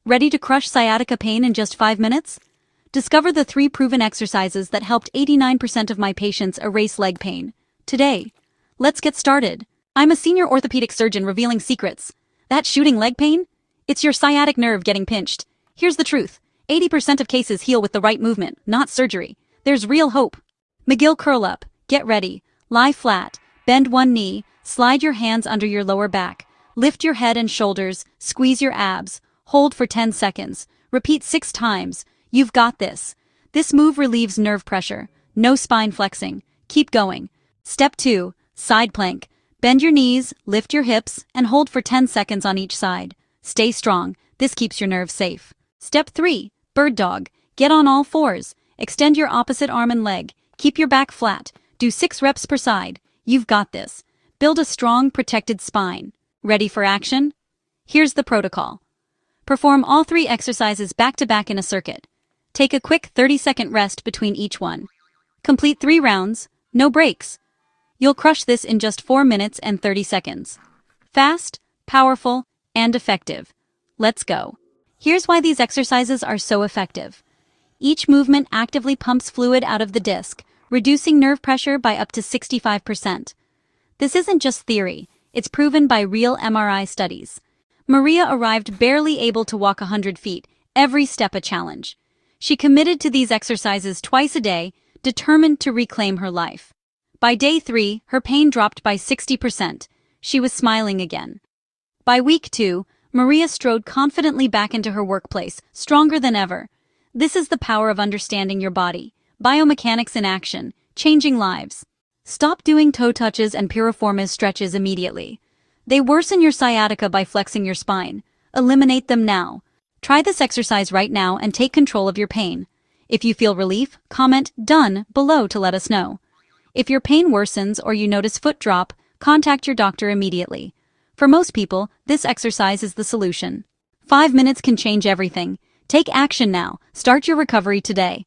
Ready to crush sciatica pain in just 5 minutes? Discover the 3 proven exercises that helped 89% of my patients erase leg pain. Today, let's get started. I'm a senior orthopedic surgeon revealing secrets. That shooting leg pain? It's your sciatic nerve getting pinched. Here's the truth. 80% of cases heal with the right movement, not surgery. There's real hope. McGill curl up. Get ready. Lie flat. Bend one knee. Slide your hands under your lower back. Lift your head and shoulders. Squeeze your abs. Hold for 10 seconds. Repeat 6 times. You've got this. This move relieves nerve pressure. No spine flexing. Keep going. Step 2. Side plank. Bend your knees, lift your hips, and hold for 10 seconds on each side. Stay strong. This keeps your nerves safe. Step 3. Bird dog. Get on all fours. Extend your opposite arm and leg. Keep your back flat. Do 6 reps per side. You've got this. Build a strong, protected spine. Ready for action? Here's the protocol. Perform all 3 exercises back-to-back in a circuit. Take a quick 30-second rest between each one. Complete 3 rounds, no breaks. You'll crush this in just 4 minutes and 30 seconds. Fast, powerful, and effective. Let's go. Here's why these exercises are so effective. Each movement actively pumps fluid out of the disc, reducing nerve pressure by up to 65%. This isn't just theory, it's proven by real MRI studies. Maria arrived barely able to walk 100 feet, every step a challenge. She committed to these exercises twice a day, determined to reclaim her life. By day 3, her pain dropped by 60%. She was smiling again. By week 2, Maria strode confidently back into her workplace, stronger than ever. This is the power of understanding your body. Biomechanics in action, changing lives. Stop doing toe touches and piriformis stretches immediately. They worsen your sciatica by flexing your spine. Eliminate them now. Try this exercise right now and take control of your pain. If you feel relief, comment "done" below to let us know. If your pain worsens or you notice foot drop, contact your doctor immediately. For most people, this exercise is the solution. 5 minutes can change everything. Take action now. Start your recovery today.